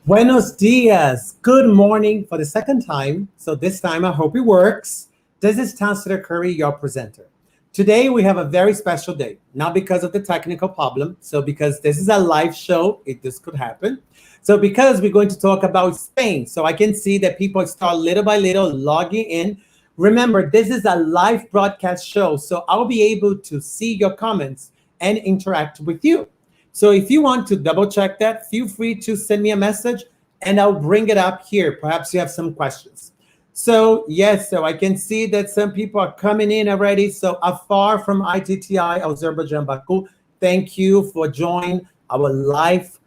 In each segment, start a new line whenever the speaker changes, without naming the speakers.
Buenos dias. Good morning for the second time. So this time I hope it works. This is Chancellor Curry, your presenter. Today we have a very special day, not because of the technical problem. So because this is a live show, this could happen. So because we're going to talk about Spain. So I can see that people start little by little logging in. Remember, this is a live broadcast show. So I'll be able to see your comments and interact with you. So if you want to double check that, feel free to send me a message and I'll bring it up here. Perhaps you have some questions. So yes, so I can see that some people are coming in already. So Afar from iTTi, Azerbaijan, Baku, thank you for joining our live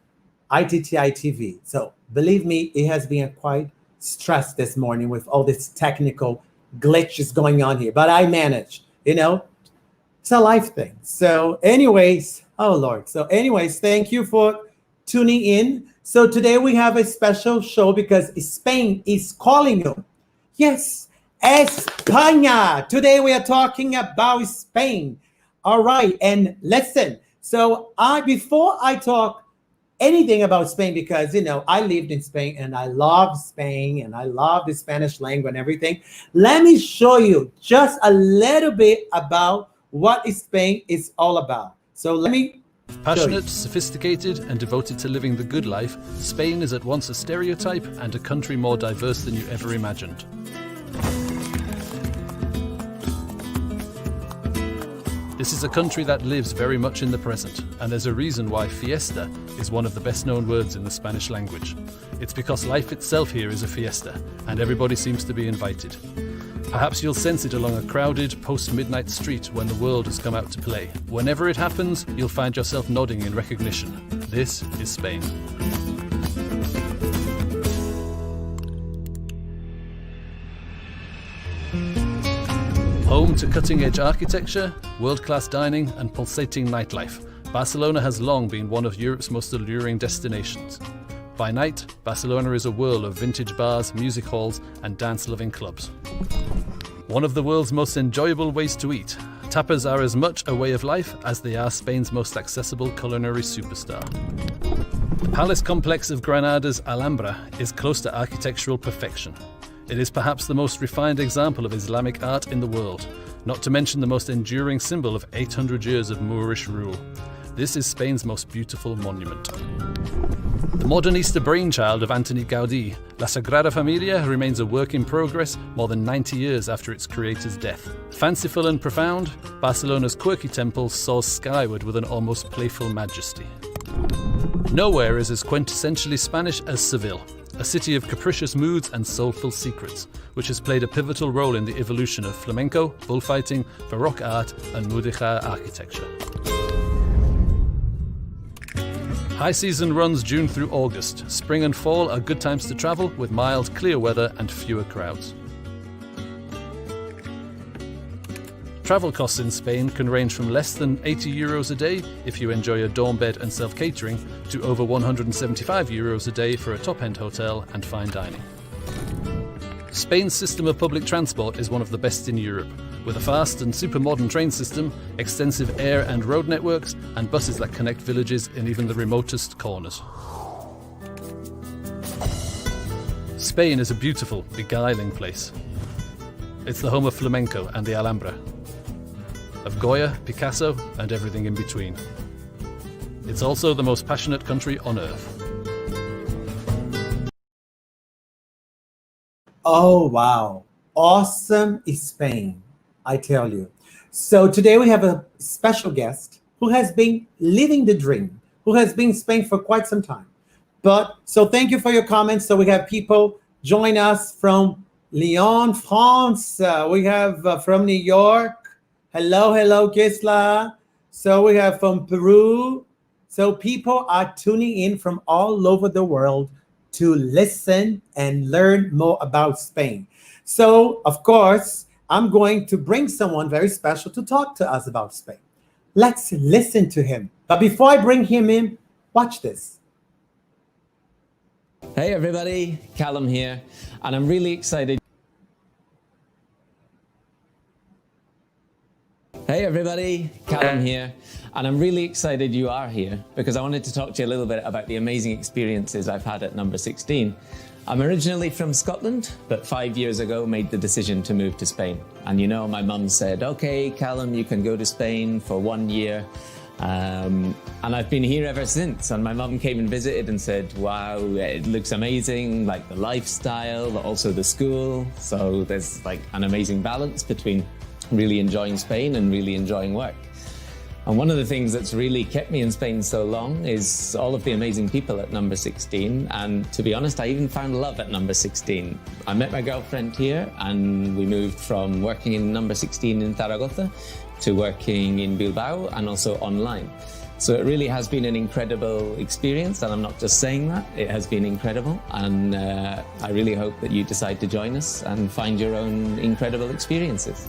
iTTi TV. So believe me, it has been quite stressed this morning with all this technical glitches going on here, but I managed, it's a life thing. So anyways, oh Lord. So anyways, thank you for tuning in. So today we have a special show because Spain is calling you. Yes, España. Today we are talking about Spain. All right, and listen. So before I talk anything about Spain, because I lived in Spain and I love Spain and I love the Spanish language and everything. Let me show you just a little bit about what Spain is all about. So let me
Passionate, sophisticated, and devoted to living the good life, Spain is at once a stereotype and a country more diverse than you ever imagined. This is a country that lives very much in the present, and there's a reason why fiesta is one of the best known words in the Spanish language. It's because life itself here is a fiesta, and everybody seems to be invited. Perhaps you'll sense it along a crowded, post-midnight street when the world has come out to play. Whenever it happens, you'll find yourself nodding in recognition. This is Spain. Home to cutting-edge architecture, world-class dining, and pulsating nightlife, Barcelona has long been one of Europe's most alluring destinations. By night, Barcelona is a whirl of vintage bars, music halls, and dance-loving clubs. One of the world's most enjoyable ways to eat, tapas are as much a way of life as they are Spain's most accessible culinary superstar. The palace complex of Granada's Alhambra is close to architectural perfection. It is perhaps the most refined example of Islamic art in the world, not to mention the most enduring symbol of 800 years of Moorish rule. This is Spain's most beautiful monument. The modernista brainchild of Antoni Gaudí, La Sagrada Familia remains a work in progress more than 90 years after its creator's death. Fanciful and profound, Barcelona's quirky temple soars skyward with an almost playful majesty. Nowhere is as quintessentially Spanish as Seville, a city of capricious moods and soulful secrets, which has played a pivotal role in the evolution of flamenco, bullfighting, Baroque art, and mudéjar architecture. High season runs June through August. Spring and fall are good times to travel with mild, clear weather and fewer crowds. Travel costs in Spain can range from less than €80 a day if you enjoy a dorm bed and self-catering to over €175 a day for a top-end hotel and fine dining. Spain's system of public transport is one of the best in Europe, with a fast and super modern train system, extensive air and road networks, and buses that connect villages in even the remotest corners. Spain is a beautiful, beguiling place. It's the home of flamenco and the Alhambra, of Goya, Picasso, and everything in between. It's also the most passionate country on earth.
Oh, wow. Awesome Spain, I tell you. So today we have a special guest who has been living the dream, who has been in Spain for quite some time. So thank you for your comments. So we have people join us from Lyon, France. We have from New York. Hello, Gisla. So we have from Peru. So people are tuning in from all over the world to listen and learn more about Spain. So, of course, I'm going to bring someone very special to talk to us about Spain. Let's listen to him. But before I bring him in, watch this.
Hey everybody, Callum here, and I'm really excited. Hey everybody, Callum here, And I'm really excited you are here because I wanted to talk to you a little bit about the amazing experiences I've had at number 16. I'm originally from Scotland, but 5 years ago made the decision to move to Spain. And you know, my mum said, okay, Callum, you can go to Spain for 1 year. And I've been here ever since. And my mum came and visited and said, wow, it looks amazing, like the lifestyle, but also the school. So there's like an amazing balance between really enjoying Spain and really enjoying work. And one of the things that's really kept me in Spain so long is all of the amazing people at number 16. And to be honest, I even found love at number 16. I met my girlfriend here and we moved from working in number 16 in Zaragoza to working in Bilbao and also online. So it really has been an incredible experience, and I'm not just saying that, it has been incredible. And I really hope that you decide to join us and find your own incredible experiences.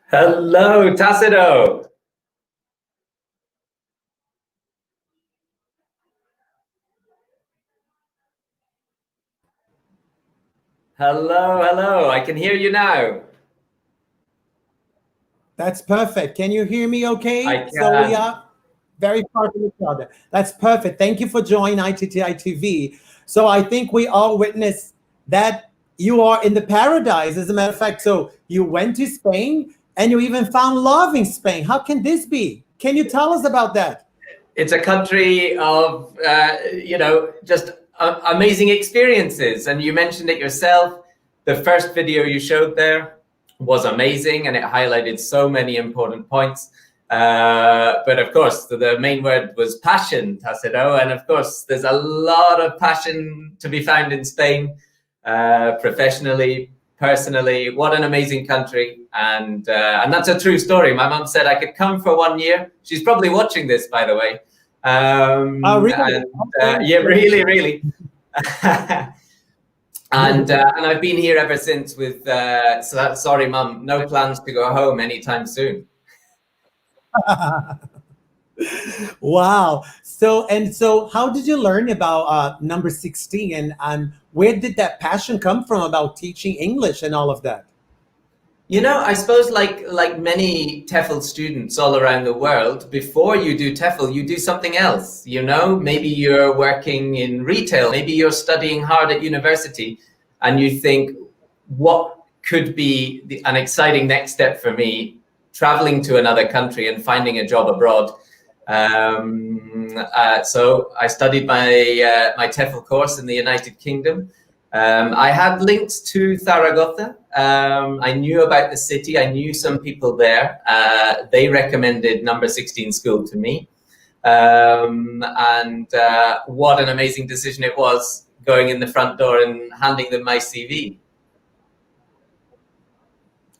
Hello, Tacido. Hello. I can hear you now.
That's perfect. Can you hear me okay?
I can.
So we are very far from each other. That's perfect. Thank you for joining iTTi TV. So I think we all witnessed that you are in the paradise, as a matter of fact. So you went to Spain and you even found love in Spain. How can this be? Can you tell us about that?
It's a country of, just amazing experiences. And you mentioned it yourself. The first video you showed there was amazing and it highlighted so many important points. But of course, the main word was passion, Tacido. And of course, there's a lot of passion to be found in Spain, professionally, personally. What an amazing country. And that's a true story. My mum said I could come for 1 year. She's probably watching this, by the way.
Oh, really?
Yeah, really. And I've been here ever since with, sorry, Mum, no plans to go home anytime soon.
Wow. So how did you learn about number 16, and where did that passion come from about teaching English and all of that?
You know, I suppose like many TEFL students all around the world, before you do TEFL, you do something else. You know, maybe you're working in retail, maybe you're studying hard at university, and you think, what could be an exciting next step for me, traveling to another country and finding a job abroad. So I studied my TEFL course in the United Kingdom. I had links to Zaragoza. I knew about the city. I knew some people there. They recommended number 16 school to me. And what an amazing decision it was, going in the front door and handing them my CV.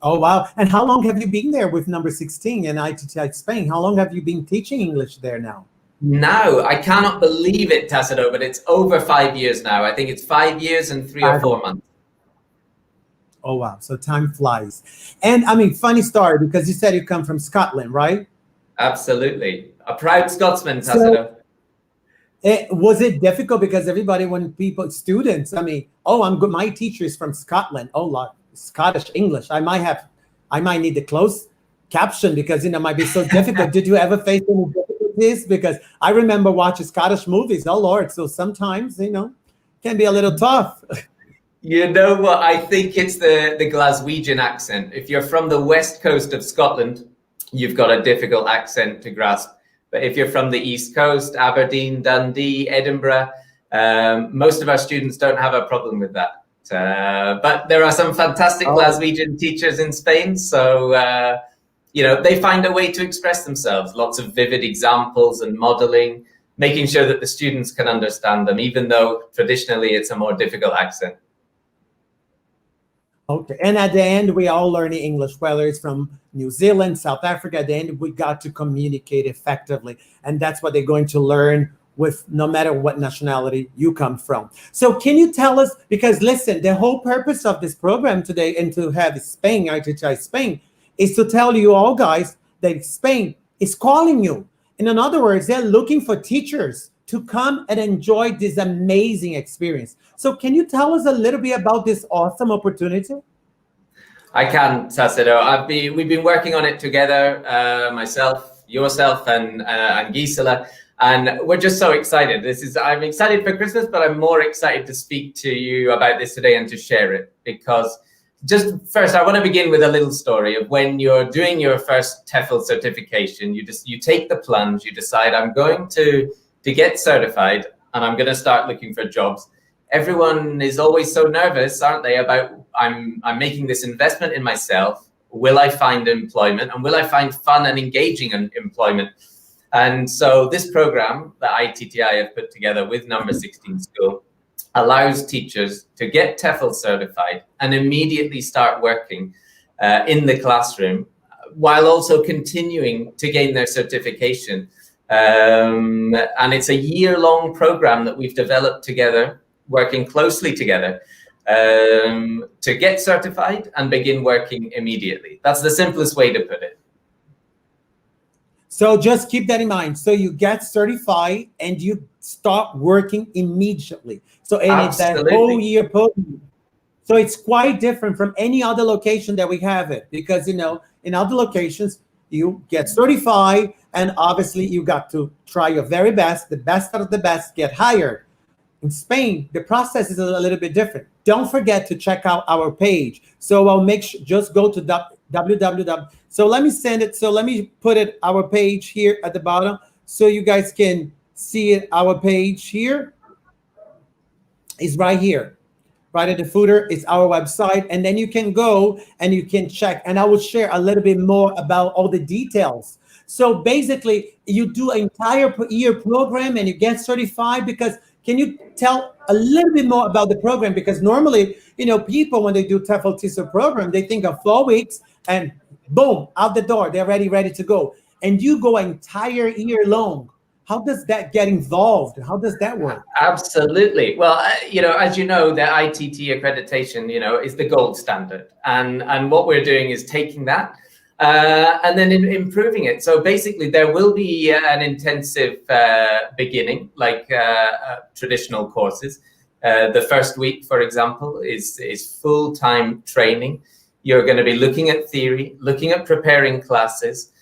Oh, wow. And how long have you been there with number 16 in iTTi Spain? How long have you been teaching English there now?
Now, I cannot believe it, Tacido, but it's over 5 years now. I think it's 5 years and 3 or 4 months.
Oh, wow. So time flies. And I mean, funny story, because you said you come from Scotland, right?
Absolutely. A proud Scotsman, Tacido.
Was it difficult? Because everybody, students, I mean, oh, I'm good. My teacher is from Scotland. Oh, Lord, Scottish English. I might need the closed caption because, it might be so difficult. Did you ever face any difficulties? Because I remember watching Scottish movies. Oh, Lord. So sometimes, can be a little tough.
You know what? I think it's the Glaswegian accent. If you're from the west coast of Scotland, you've got a difficult accent to grasp. But if you're from the East Coast, Aberdeen, Dundee, Edinburgh, most of our students don't have a problem with that. But there are some fantastic Glaswegian teachers in Spain. So, they find a way to express themselves. Lots of vivid examples and modeling, making sure that the students can understand them, even though traditionally it's a more difficult accent.
Okay, and at the end, we all learning English, whether it's from New Zealand, South Africa. At the end, we got to communicate effectively, and that's what they're going to learn with no matter what nationality you come from. So can you tell us, because listen, the whole purpose of this program today and to have Spain, iTTi Spain, is to tell you all guys that Spain is calling you. And in other words, they're looking for teachers to come and enjoy this amazing experience. So can you tell us a little bit about this awesome opportunity?
I can, Tassilo. We've been working on it together, myself, yourself, and Gisela, and we're just so excited. I'm excited for Christmas, but I'm more excited to speak to you about this today and to share it. Because just first, I want to begin with a little story of when you're doing your first TEFL certification. You take the plunge. You decide, I'm going to get certified, and I'm going to start looking for jobs. Everyone is always so nervous, aren't they, about I'm making this investment in myself. Will I find employment, and will I find fun and engaging employment? And so this program that iTTi have put together with Number 16 School allows teachers to get TEFL certified and immediately start working in the classroom, while also continuing to gain their certification. And it's a year-long program that we've developed together, working closely together to get certified and begin working immediately. That's the simplest way to put it.
So just keep that in mind. So you get certified and you start working immediately. So and it's that whole year program. So it's quite different from any other location that we have it, because in other locations you get certified and obviously you got to try your very best, the best out of the best, get hired. In Spain, the process is a little bit different. Don't forget to check out our page. So I'll make sure, just go to www. So let me send it. So let me put it, our page here at the bottom, so you guys can see it. Our page here is right here, right at the footer. It's our website. And then you can go and you can check. And I will share a little bit more about all the details. So basically, you do an entire year program and you get certified. Because can you tell a little bit more about the program? Because normally, people, when they do TEFL TESOL program, they think of 4 weeks and boom, out the door, they're ready to go. And you go an entire year long. How does that get involved? How does that work?
Absolutely. Well, as you know, the iTTi accreditation, is the gold standard. And what we're doing is taking that and then improving it. So basically, there will be an intensive beginning, like traditional courses. The first week, for example, is full-time training. You're going to be looking at theory, looking at preparing classes,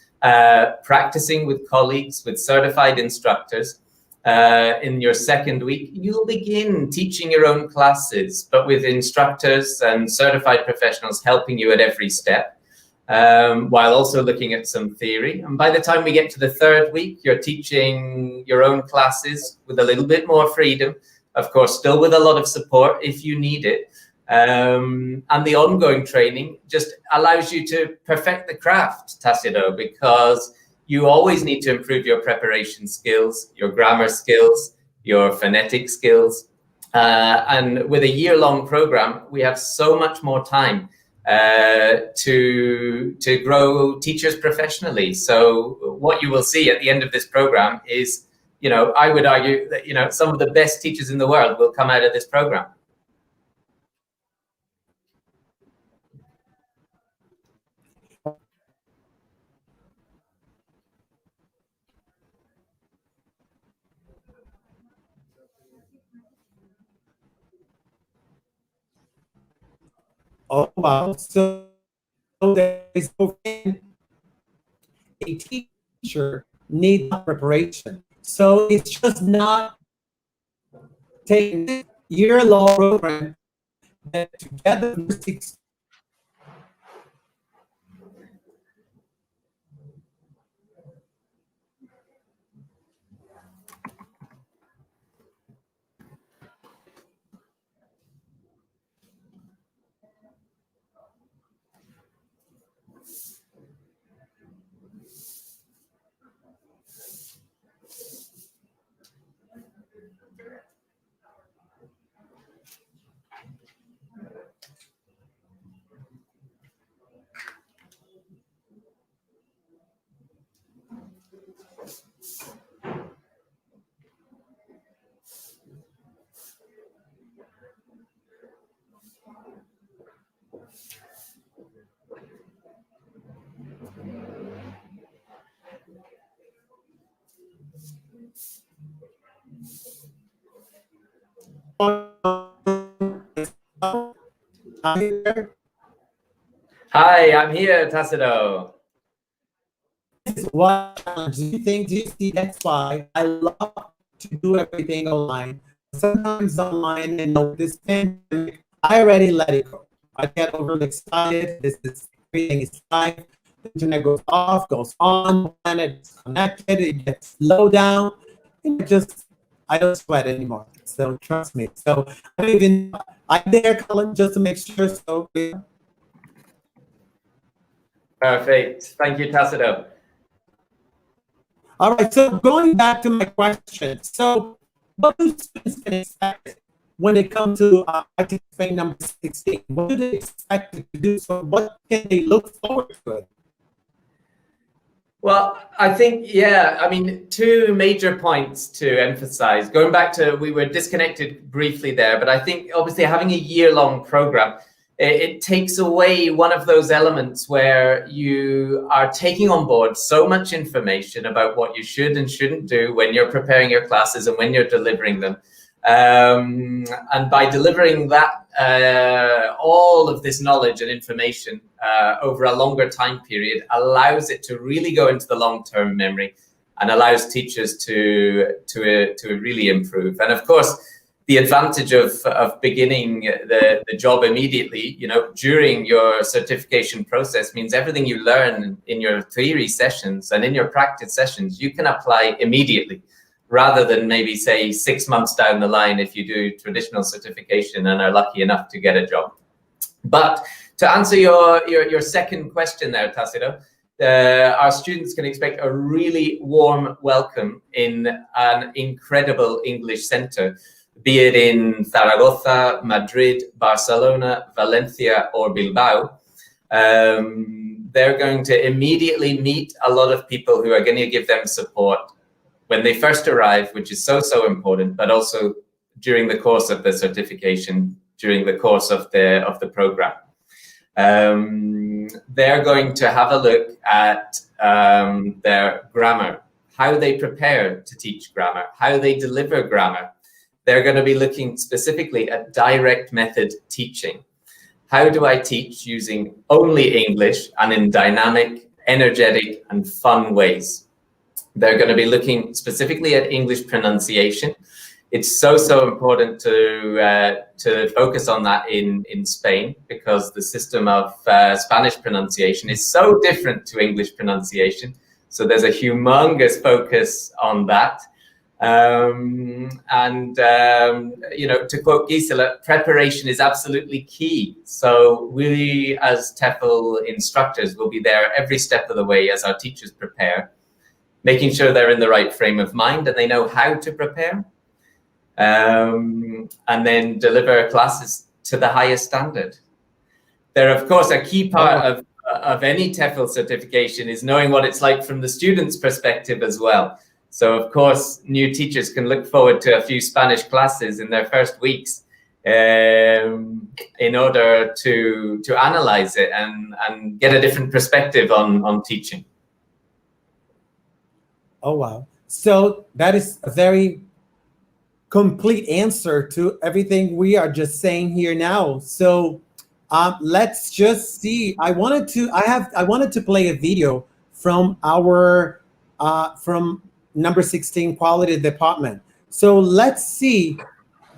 practicing with colleagues, with certified instructors. In your second week, you'll begin teaching your own classes, but with instructors and certified professionals helping you at every step. While also looking at some theory. And by the time we get to the third week, you're teaching your own classes with a little bit more freedom, of course, still with a lot of support if you need it. And the ongoing training just allows you to perfect the craft, Tassilo, because you always need to improve your preparation skills, your grammar skills, your phonetic skills. And with a year-long program, we have so much more time to grow teachers professionally. So what you will see at the end of this program is, I would argue that, some of the best teachers in the world will come out of this program.
Oh, wow. So there is a teacher need preparation. So it's just not taking a year-long program that together
Hi, I'm here, Tassilo.
What challenge do you see? That's why I love to do everything online. Sometimes online, and this pandemic, I already let it go. I get overly excited. This is everything is live. The internet goes off, goes on, the planet is connected, it gets slow down, and I don't sweat anymore. So trust me. So I'm there, Colin, just to make sure. So
Perfect. Thank you, Tassilo.
all right, so going back to my question. So what do students can expect when they come to iTTi Spain number 16? What do they expect to do? So what can they look forward to?
Well, I think, yeah, I mean, two major points to emphasize. Going back to, we were disconnected briefly there, but I think obviously having a year-long program, it takes away one of those elements where you are taking on board so much information about what you should and shouldn't do when you're preparing your classes and when you're delivering them. And by delivering that, all of this knowledge and information over a longer time period allows it to really go into the long-term memory and allows teachers to really improve. And of course, the advantage of beginning the job immediately, during your certification process means everything you learn in your theory sessions and in your practice sessions, you can apply immediately, rather than maybe say 6 months down the line if you do traditional certification and are lucky enough to get a job. But to answer your second question there, Tassilo, our students can expect a really warm welcome in an incredible English center, be it in Zaragoza, Madrid, Barcelona, Valencia, or Bilbao. They're going to immediately meet a lot of people who are going to give them support when they first arrive, which is so important, but also during the course of the certification, during the course of the program. They're going to have a look at their grammar, how they prepare to teach grammar, how they deliver grammar. They're going to be looking specifically at direct method teaching. How do I teach using only English and in dynamic, energetic, and fun ways? They're going to be looking specifically at English pronunciation. It's so important to focus on that in Spain, because the system of Spanish pronunciation is so different to English pronunciation. So there's a humongous focus on that. To quote Gisela, preparation is absolutely key. So we as TEFL instructors will be there every step of the way as our teachers prepare, making sure they're in the right frame of mind and they know how to prepare, and then deliver classes to the highest standard. They're, of course, a key part of any TEFL certification is knowing what it's like from the student's perspective as well. So, of course, new teachers can look forward to a few Spanish classes in their first weeks in order to analyze it and get a different perspective on teaching.
Oh, wow. So that is a very complete answer to everything we are just saying here now. So let's just see. I wanted to play a video from our from number 16 quality department. So let's see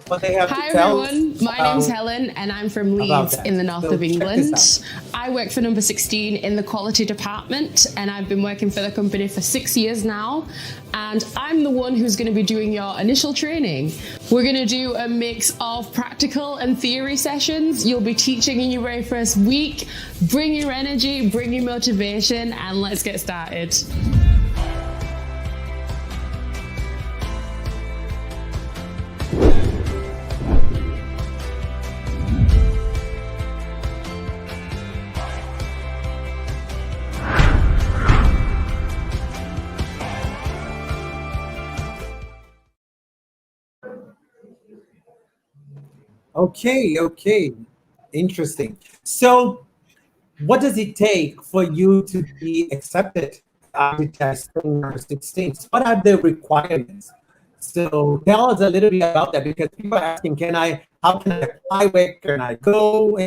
what they have to tell us.
Hi everyone, my name's Helen and I'm from Leeds in the north of England. I work for number 16 in the quality department and I've been working for the company for 6 years now, and I'm the one who's going to be doing your initial training. We're going to do a mix of practical and theory sessions. You'll be teaching in your very first week. Bring your energy, bring your motivation, and let's get started.
Okay. Interesting. So what does it take for you to be accepted at iTTi number 16? What are the requirements? So tell us a little bit about that, because people are asking, how can I apply, where can I go,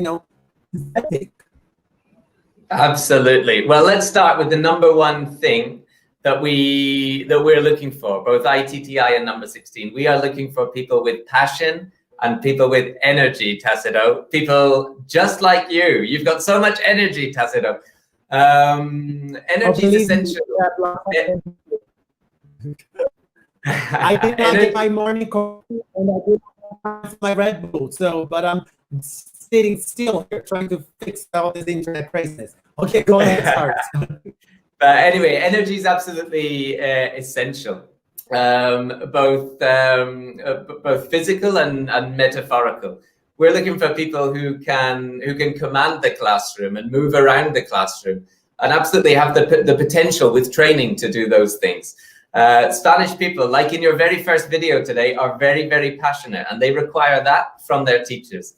Absolutely. Well, let's start with the number one thing that we're looking for, both iTTi and number 16. We are looking for people with passion and people with energy, Tassilo. People just like you. You've got so much energy, Tassilo. Energy is essential.
I think I get my morning coffee and I do my Red Bull. But I'm sitting still here trying to fix all this internet craziness. Okay, go ahead, start.
But anyway, energy is absolutely essential, both physical and metaphorical. We're looking for people who can command the classroom and move around the classroom, and absolutely have the potential with training to do those things. Spanish people, like in your very first video today, are very, very passionate, and they require that from their teachers.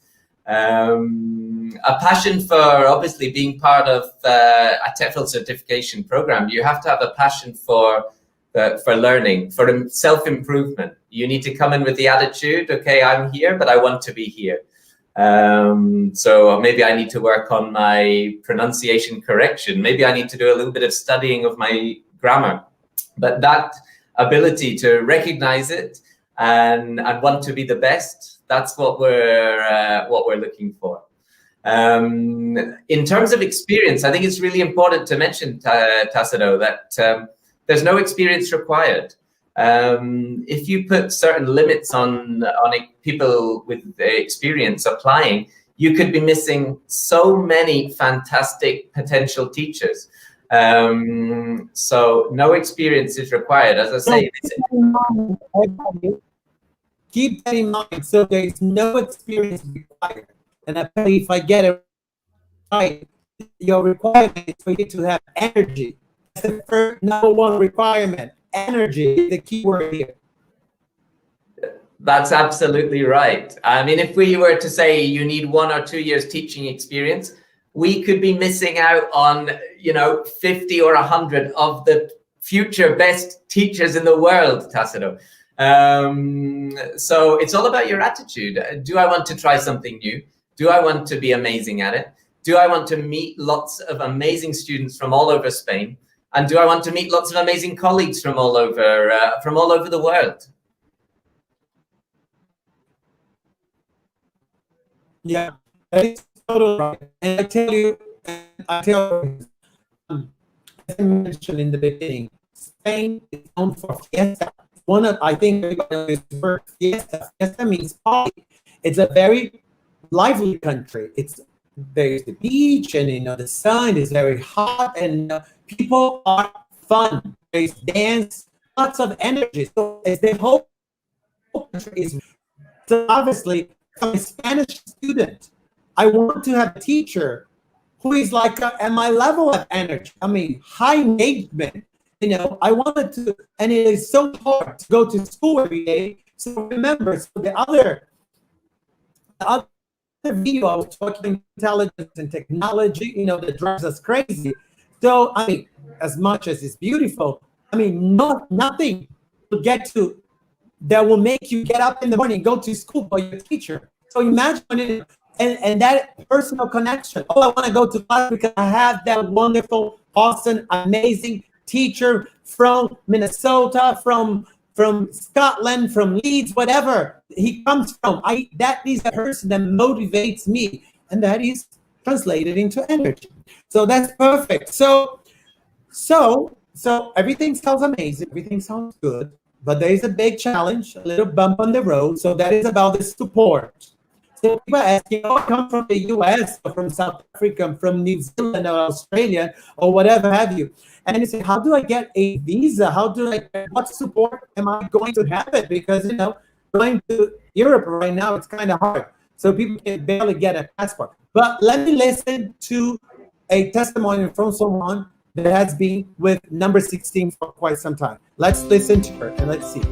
A passion for obviously being part of a TEFL certification program. You have to have a passion for learning, for self-improvement. You need to come in with the attitude, okay, I'm here, but I want to be here. So maybe I need to work on my pronunciation correction. Maybe I need to do a little bit of studying of my grammar. But that ability to recognize it and want to be the best, that's what we're looking for. In terms of experience, I think it's really important to mention, Tassilo, that there's no experience required. If you put certain limits on people with experience applying, you could be missing so many fantastic potential teachers. So no experience is required. As I say,
keep that in mind. So there is no experience required. And apparently, if I get it right, your requirement is for you to have energy. That's the first number one requirement. Energy is the key word here.
That's absolutely right. I mean, if we were to say you need 1 or 2 years teaching experience, we could be missing out on, 50 or 100 of the future best teachers in the world, Tassilo. So it's all about your attitude. Do I want to try something new? Do I want to be amazing at it? Do I want to meet lots of amazing students from all over Spain? And do I want to meet lots of amazing colleagues from all over the world?
Yeah, that is totally right. And I tell you, as I mentioned in the beginning, Spain is known for fiesta. I think everybody knows this word, fiesta. Fiesta means party. It's a very lively country. There's the beach, and the sun is very hot, and people are fun. There's dance, lots of energy. So as the whole country is, so obviously, I'm a Spanish student. I want to have a teacher who is like at my level of energy. I mean, high engagement. I wanted to, and it is so hard to go to school every day. So remember, the other video I was talking intelligence and technology, that drives us crazy. So I mean, as much as it's beautiful, I mean, nothing to get to that will make you get up in the morning and go to school by your teacher. So imagine it, and that personal connection. Oh, I want to go to class because I have that wonderful, awesome, amazing teacher from Minnesota, from Scotland, from Leeds, whatever he comes from. That is a person that motivates me, and that is translated into energy. So that's perfect. So everything sounds amazing, everything sounds good, but there is a big challenge, a little bump on the road. So that is about the support. So people are asking, I come from the US, or from South Africa, from New Zealand or Australia, or whatever have you. And then you say, how do I get a visa? What support am I going to have it? Because, going to Europe right now, it's kind of hard. So people can barely get a passport. But let me listen to a testimony from someone that has been with number 16 for quite some time. Let's listen to her and let's see.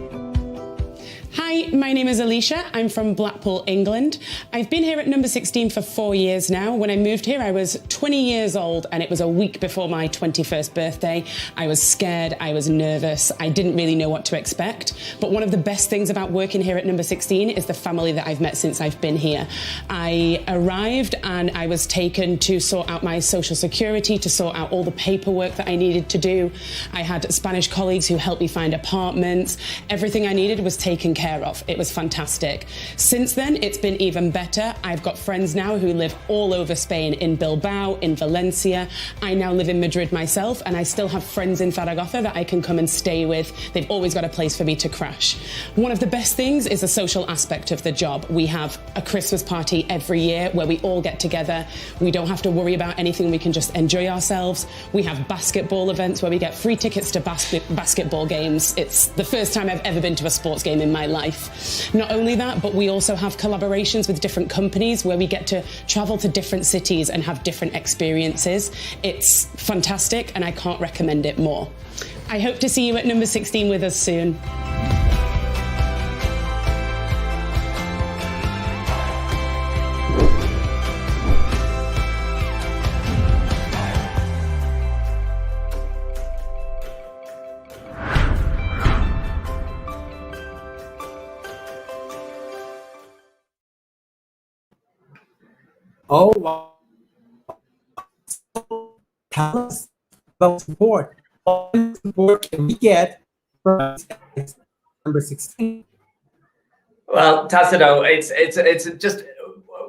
Hi,
Hi, my name is Alicia. I'm from Blackpool, England. I've been here at number 16 for 4 years now. When I moved here, I was 20 years old and it was a week before my 21st birthday. I was scared, I was nervous, I didn't really know what to expect. But one of the best things about working here at number 16 is the family that I've met since I've been here. I arrived and I was taken to sort out my social security, to sort out all the paperwork that I needed to do. I had Spanish colleagues who helped me find apartments. Everything I needed was taken care of. It was fantastic. Since then, it's been even better. I've got friends now who live all over Spain, in Bilbao, in Valencia. I now live in Madrid myself, and I still have friends in Zaragoza that I can come and stay with. They've always got a place for me to crash. One of the best things is the social aspect of the job. We have a Christmas party every year where we all get together. We don't have to worry about anything. We can just enjoy ourselves. We have basketball events where we get free tickets to basketball games. It's the first time I've ever been to a sports game in my life. Not only that, but we also have collaborations with different companies where we get to travel to different cities and have different experiences. It's fantastic and I can't recommend it more. I hope to see you at number 16 with us soon.
Oh, wow. Tell us about support. What support can we get from number 16?
Well, Tacido, it's just,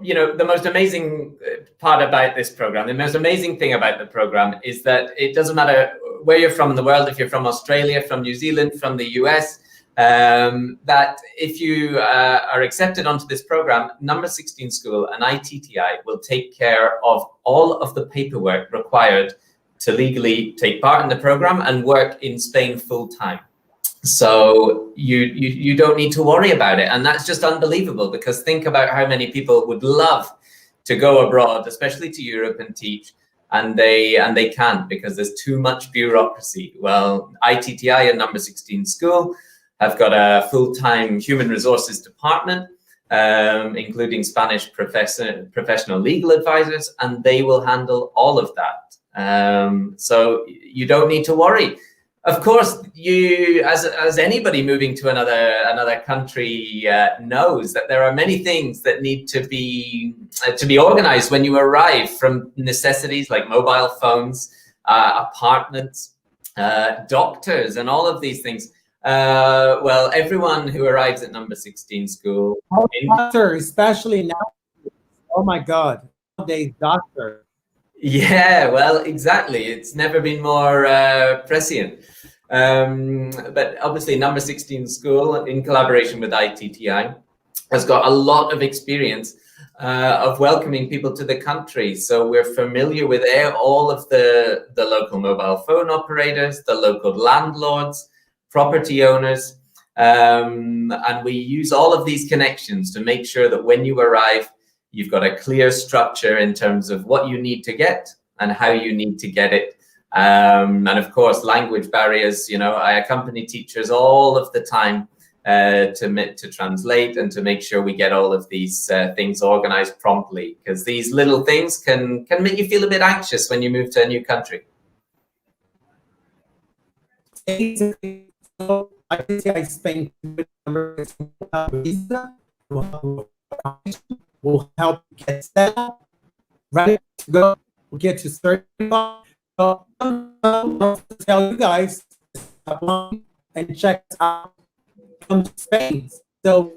you know, the most amazing part about this program, the most amazing thing about the program is that it doesn't matter where you're from in the world, if you're from Australia, from New Zealand, from the US, that if you are accepted onto this program, number 16 school and iTTi will take care of all of the paperwork required to legally take part in the program and work in Spain full time. So you don't need to worry about it. And that's just unbelievable, because think about how many people would love to go abroad, especially to Europe, and teach, and they can't because there's too much bureaucracy. Well, iTTi and number 16 school have got a full-time human resources department, including Spanish professional legal advisors, and they will handle all of that. So you don't need to worry. Of course, you, as anybody moving to another country knows, that there are many things that need to be organized when you arrive, from necessities like mobile phones, apartments, doctors, and all of these things. Well, everyone who arrives at number 16 school,
Doctor, especially now. Oh my God, nowadays doctor.
Yeah, well, exactly. It's never been more prescient. But obviously, number 16 school, in collaboration with iTTi, has got a lot of experience of welcoming people to the country. So we're familiar with all of the local mobile phone operators, the local landlords, property owners, and we use all of these connections to make sure that when you arrive, you've got a clear structure in terms of what you need to get and how you need to get it. And of course, language barriers, you know, I accompany teachers all of the time to translate and to make sure we get all of these things organized promptly, because these little things can make you feel a bit anxious when you move to a new country.
So I Spain will help get set up, ready to go, we'll get you certified. So I'll tell you guys and check out from Spain. So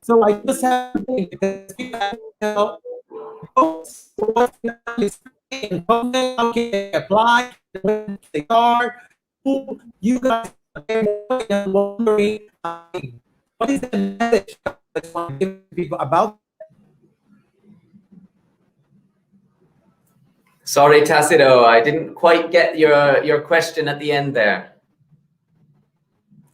so I just have to think, because how can apply the card. You guys are wondering what is the message that you want to give people about?
Sorry, Tacido, I didn't quite get your question at the end there.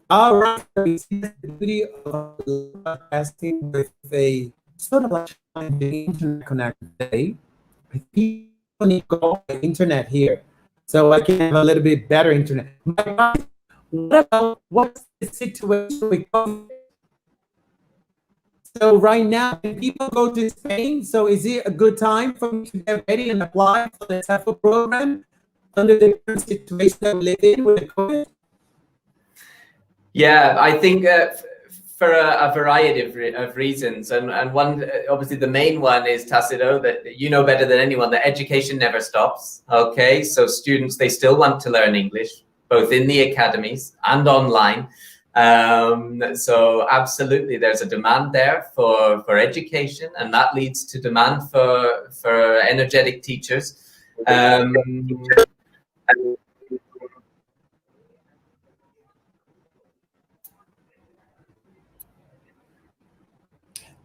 All right, we see the beauty of broadcasting with a sort of like the internet connection today. People need to go on the internet here, so I can have a little bit better internet. What about what's the situation with COVID? So right now, can people go to Spain? So is it a good time for me to get ready and apply for the TEFL program under the current situation that we live in with the COVID?
Yeah, I think for a variety of reasons, and one, obviously the main one is, Tacido, that you know better than anyone, that education never stops. Okay, so students, they still want to learn English, both in the academies and online. So absolutely, there's a demand there for education, and that leads to demand for energetic teachers.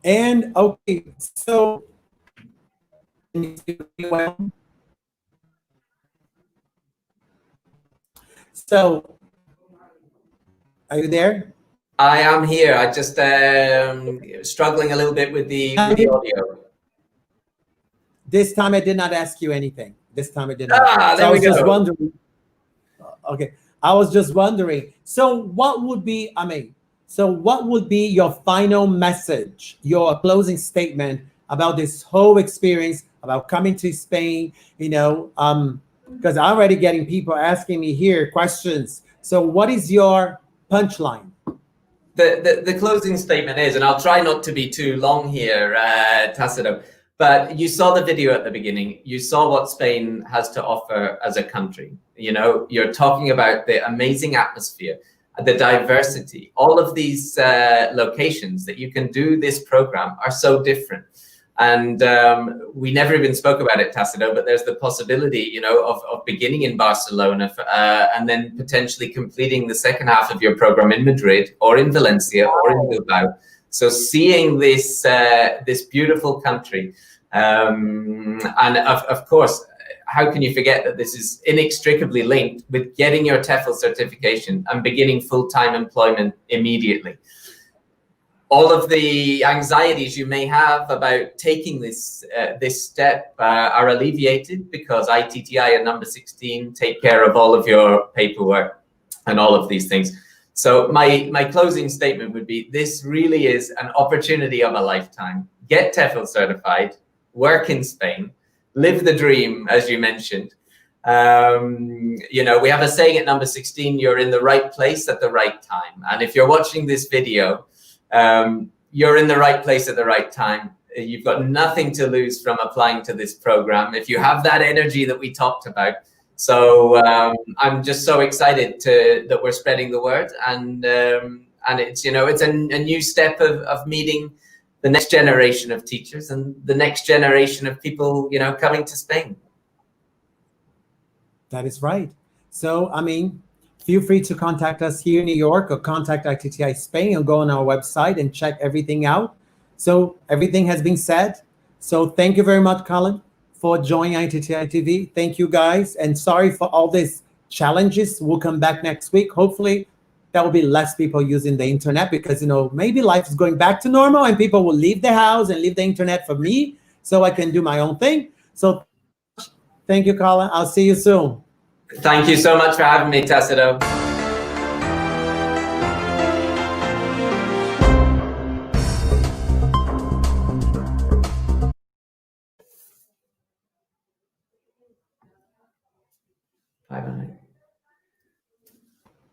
And okay, so are you there?
I am here. I just struggling a little bit with the audio.
This time I did not ask you anything. This time I did not.
Ah, there
I was
we go.
just wondering. Okay, I was just wondering. So what would be, so what would be your final message, your closing statement about this whole experience, about coming to Spain, because I'm already getting people asking me here questions. So what is your punchline?
The closing statement is, and I'll try not to be too long here, Tacido, but you saw the video at the beginning. You saw what Spain has to offer as a country. You're talking about the amazing atmosphere, the diversity. All of these locations that you can do this program are so different. And we never even spoke about it, Tacido, but there's the possibility, of beginning in Barcelona and then potentially completing the second half of your program in Madrid or in Valencia or in Bilbao. So seeing this this beautiful country, and of course, how can you forget that this is inextricably linked with getting your TEFL certification and beginning full-time employment immediately? All of the anxieties you may have about taking this step are alleviated, because iTTi and number 16 take care of all of your paperwork and all of these things. So my closing statement would be, this really is an opportunity of a lifetime. Get TEFL certified, work in Spain, live the dream, as you mentioned. We have a saying at number 16, you're in the right place at the right time. And if you're watching this video, you're in the right place at the right time. You've got nothing to lose from applying to this program if you have that energy that we talked about. So I'm just so excited that we're spreading the word, and it's it's a new step of meeting the next generation of teachers and the next generation of people coming to Spain.
That is right. So feel free to contact us here in New York, or contact iTTi Spain, and go on our website and check everything out. So everything has been said. So thank you very much, Colin, for joining iTTi TV. Thank you, guys. And sorry for all these challenges. We'll come back next week. Hopefully, there will be less people using the internet, because, maybe life is going back to normal and people will leave the house and leave the internet for me so I can do my own thing. So thank you, Colin. I'll see you soon.
Thank you so much for having me, Tacido.